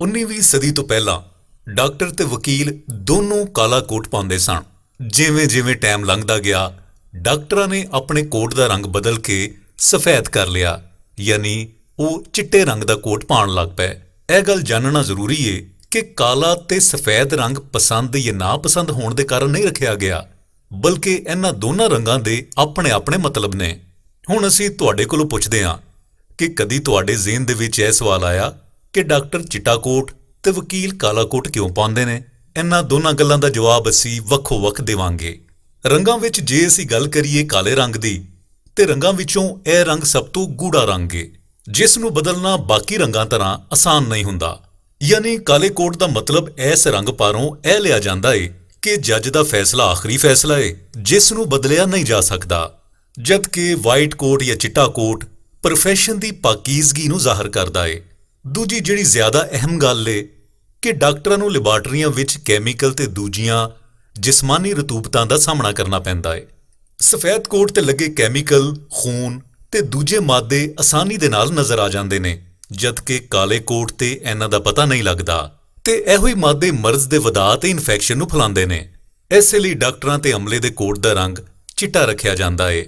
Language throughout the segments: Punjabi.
19ਵੀਂ ਸਦੀ ਤੋਂ ਪਹਿਲਾਂ ਡਾਕਟਰ ਤੇ ਵਕੀਲ ਦੋਨੋਂ ਕਾਲਾ ਕੋਟ ਪਾਉਂਦੇ ਸਨ। ਜਿਵੇਂ-ਜਿਵੇਂ ਟਾਈਮ ਲੰਘਦਾ ਗਿਆ, ਡਾਕਟਰਾਂ ਨੇ ਆਪਣੇ ਕੋਟ ਦਾ ਰੰਗ ਬਦਲ ਕੇ ਸਫੈਦ ਕਰ ਲਿਆ, ਯਾਨੀ ਉਹ ਚਿੱਟੇ ਰੰਗ ਦਾ ਕੋਟ ਪਾਉਣ ਲੱਗ ਪਏ। ਇਹ ਗੱਲ ਜਾਣਨਾ ਜ਼ਰੂਰੀ ਏ ਕਿ ਕਾਲਾ ਤੇ ਸਫੈਦ ਰੰਗ ਪਸੰਦ ਜਾਂ ਨਾ ਪਸੰਦ ਹੋਣ ਦੇ ਕਾਰਨ ਨਹੀਂ ਰੱਖਿਆ ਗਿਆ, ਬਲਕਿ ਇਹਨਾਂ ਦੋਨਾਂ ਰੰਗਾਂ ਦੇ ਆਪਣੇ-ਆਪਣੇ ਮਤਲਬ ਨੇ। ਹੁਣ ਅਸੀਂ ਤੁਹਾਡੇ ਕੋਲੋਂ ਪੁੱਛਦੇ ਹਾਂ ਕਿ ਕਦੀ ਤੁਹਾਡੇ ਜ਼ਿਹਨ ਦੇ ਵਿੱਚ ਇਹ ਸਵਾਲ ਆਇਆ ਕਿ ਡਾਕਟਰ ਚਿੱਟਾ ਕੋਟ ਤੇ ਵਕੀਲ ਕਾਲਾ ਕੋਟ ਕਿਉਂ ਪਾਉਂਦੇ ਨੇ? ਇਹਨਾਂ ਦੋਨਾਂ ਗੱਲਾਂ ਦਾ ਜਵਾਬ ਅਸੀਂ ਵੱਖੋ-ਵੱਖ ਦੇਵਾਂਗੇ। ਰੰਗਾਂ ਵਿੱਚ ਜੇ ਅਸੀਂ ਗੱਲ ਕਰੀਏ ਕਾਲੇ ਰੰਗ ਦੀ, ਤੇ ਰੰਗਾਂ ਵਿੱਚੋਂ ਇਹ ਰੰਗ ਸਭ ਤੋਂ ਗੂੜਾ ਰੰਗ ਏ, ਜਿਸ ਨੂੰ ਬਦਲਣਾ ਬਾਕੀ ਰੰਗਾਂ ਤਰ੍ਹਾਂ ਆਸਾਨ ਨਹੀਂ ਹੁੰਦਾ। ਯਾਨੀ ਕਾਲੇ ਕੋਟ ਦਾ ਮਤਲਬ ਇਸ ਰੰਗ ਪਾਰੋਂ ਇਹ ਲਿਆ ਜਾਂਦਾ ਏ ਕਿ ਜੱਜ ਦਾ ਫੈਸਲਾ ਆਖਰੀ ਫੈਸਲਾ ਏ, ਜਿਸ ਨੂੰ ਬਦਲਿਆ ਨਹੀਂ ਜਾ ਸਕਦਾ, ਜਦਕਿ ਵਾਈਟ ਕੋਟ ਜਾਂ ਚਿੱਟਾ ਕੋਟ ਪ੍ਰੋਫੈਸ਼ਨ ਦੀ ਪਾਕੀਜ਼ਗੀ ਨੂੰ ਜ਼ਾਹਰ ਕਰਦਾ ਏ। ਦੂਜੀ ਜਿਹੜੀ ਜ਼ਿਆਦਾ ਅਹਿਮ ਗੱਲ ਏ ਕਿ ਡਾਕਟਰਾਂ ਨੂੰ ਲੈਬਾਰਟਰੀਆਂ ਵਿੱਚ ਕੈਮੀਕਲ ਤੇ ਦੂਜੀਆਂ ਜਿਸਮਾਨੀ ਰਤੂਬਤਾਂ ਦਾ ਸਾਹਮਣਾ ਕਰਨਾ ਪੈਂਦਾ ਏ। ਸਫੈਦ ਕੋਟ ਤੇ ਲੱਗੇ ਕੈਮੀਕਲ ਖੂਨ ਤੇ ਦੂਜੇ ਮਾਦੇ ਆਸਾਨੀ ਦੇ ਨਾਲ ਨਜ਼ਰ ਆ ਜਾਂਦੇ ਨੇ, ਜਦਕਿ ਕਾਲੇ ਕੋਟ ਤੇ ਇਹਨਾਂ ਦਾ ਪਤਾ ਨਹੀਂ ਲੱਗਦਾ ਤੇ ਇਹੋ ਹੀ ਮਾਦੇ ਮਰਜ਼ ਦੇ ਵਧਾ ਤੇ ਇਨਫੈਕਸ਼ਨ ਨੂੰ ਫੈਲਾਉਂਦੇ ਨੇ। ਇਸੇ ਲਈ ਡਾਕਟਰਾਂ ਤੇ ਅਮਲੇ ਦੇ ਕੋਟ ਦਾ ਰੰਗ ਚਿੱਟਾ ਰੱਖਿਆ ਜਾਂਦਾ ਏ।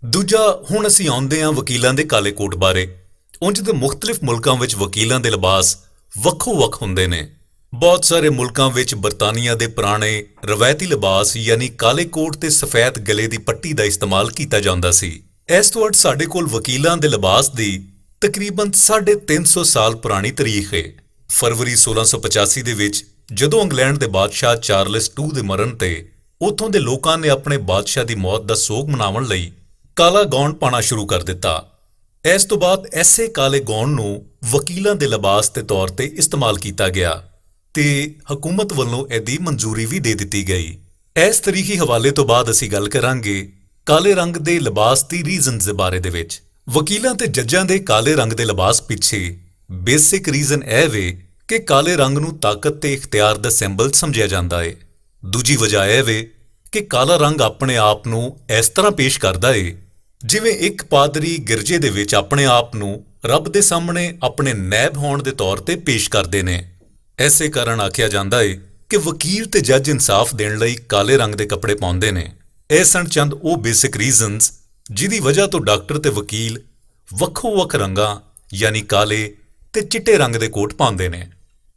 ਦੂਜਾ, ਹੁਣ ਅਸੀਂ ਆਉਂਦੇ ਹਾਂ ਵਕੀਲਾਂ ਦੇ ਕਾਲੇ ਕੋਟ ਬਾਰੇ। ਉਂਝ ਤੇ ਮੁਖਤਲਿਫ ਮੁਲਕਾਂ ਵਿੱਚ ਵਕੀਲਾਂ ਦੇ ਲਿਬਾਸ ਵੱਖੋ-ਵੱਖ ਹੁੰਦੇ ਨੇ। ਬਹੁਤ ਸਾਰੇ ਮੁਲਕਾਂ ਵਿੱਚ ਬਰਤਾਨੀਆ ਦੇ ਪੁਰਾਣੇ ਰਵਾਇਤੀ ਲਿਬਾਸ ਯਾਨੀ ਕਾਲੇ ਕੋਟ ਤੇ ਸਫੈਦ ਗਲੇ ਦੀ ਪੱਟੀ ਦਾ ਇਸਤੇਮਾਲ ਕੀਤਾ ਜਾਂਦਾ ਸੀ। ਇਸ ਤੋਂ ਅੱਡ ਸਾਡੇ ਕੋਲ ਵਕੀਲਾਂ ਦੇ ਲਿਬਾਸ ਦੀ ਤਕਰੀਬਨ 350 ਸਾਲ ਪੁਰਾਣੀ ਤਾਰੀਖ ਹੈ। ਫਰਵਰੀ 1685 ਦੇ ਵਿੱਚ ਜਦੋਂ ਇੰਗਲੈਂਡ ਦੇ ਬਾਦਸ਼ਾਹ ਚਾਰਲਸ II ਦੇ ਮਰਨ ਤੇ ਉੱਥੋਂ ਦੇ ਲੋਕਾਂ ਨੇ ਆਪਣੇ ਬਾਦਸ਼ਾਹ ਦੀ ਮੌਤ ਦਾ ਸੋਗ ਮਨਾਉਣ ਲਈ ਕਾਲਾ ਗਾਊਨ ਪਾਉਣਾ ਸ਼ੁਰੂ ਕਰ ਦਿੱਤਾ। ਇਸ ਤੋਂ ਬਾਅਦ ਐਸੇ ਕਾਲੇ ਗਾਊਨ ਨੂੰ ਵਕੀਲਾਂ ਦੇ ਲਿਬਾਸ ਦੇ ਤੌਰ ਤੇ ਇਸਤੇਮਾਲ ਕੀਤਾ ਗਿਆ ਤੇ ਹਕੂਮਤ ਵੱਲੋਂ ਇਹਦੀ ਮਨਜ਼ੂਰੀ ਵੀ ਦੇ ਦਿੱਤੀ ਗਈ। ਇਸ ਤਰੀਖੀ ਹਵਾਲੇ ਤੋਂ ਬਾਅਦ ਅਸੀਂ ਗੱਲ ਕਰਾਂਗੇ ਕਾਲੇ ਰੰਗ ਦੇ ਲਿਬਾਸ ਦੀ ਰੀਜ਼ਨਸ ਦੇ ਬਾਰੇ ਦੇ ਵਿੱਚ। ਵਕੀਲਾਂ ਤੇ ਜੱਜਾਂ ਦੇ ਕਾਲੇ ਰੰਗ ਦੇ ਲਿਬਾਸ ਪਿੱਛੇ ਬੇਸਿਕ ਰੀਜ਼ਨ ਇਹ ਵੇ ਕਿ ਕਾਲੇ ਰੰਗ ਨੂੰ ਤਾਕਤ ਤੇ ਇਖਤਿਆਰ ਦਾ ਸਿੰਬਲ ਸਮਝਿਆ ਜਾਂਦਾ ਏ। ਦੂਜੀ ਵਜ੍ਹਾ ਇਹ ਵੇ ਕਿ ਕਾਲਾ ਰੰਗ ਆਪਣੇ ਆਪ ਨੂੰ ਇਸ ਤਰ੍ਹਾਂ ਪੇਸ਼ ਕਰਦਾ ਏ ਜਿਵੇਂ ਇੱਕ ਪਾਦਰੀ ਗਿਰਜੇ ਦੇ ਵਿੱਚ ਆਪਣੇ ਆਪ ਨੂੰ ਰੱਬ ਦੇ ਸਾਹਮਣੇ ਆਪਣੇ ਨੈਬ ਹੋਣ ਦੇ ਤੌਰ ਤੇ ਪੇਸ਼ ਕਰਦੇ ਨੇ। ਐਸੇ ਕਾਰਨ ਆਖਿਆ ਜਾਂਦਾ ਏ ਕਿ ਵਕੀਲ ਤੇ ਜੱਜ ਇਨਸਾਫ ਦੇਣ ਲਈ ਕਾਲੇ ਰੰਗ ਦੇ ਕੱਪੜੇ ਪਾਉਂਦੇ ਨੇ। ਇਹ ਸਨ ਚੰਦ ਉਹ ਬੇਸਿਕ ਰੀਜ਼ਨਸ ਜਿਹਦੀ ਵਜ੍ਹਾ ਤੋਂ ਡਾਕਟਰ ਤੇ ਵਕੀਲ ਵੱਖੋ-ਵੱਖ ਰੰਗਾਂ ਯਾਨੀ ਕਾਲੇ ਤੇ ਚਿੱਟੇ ਰੰਗ ਦੇ ਕੋਟ ਪਾਉਂਦੇ ਨੇ।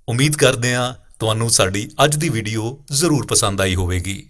ਉਮੀਦ ਕਰਦੇ ਹਾਂ ਤੁਹਾਨੂੰ ਸਾਡੀ ਅੱਜ ਦੀ ਵੀਡੀਓ ਜ਼ਰੂਰ ਪਸੰਦ ਆਈ ਹੋਵੇਗੀ।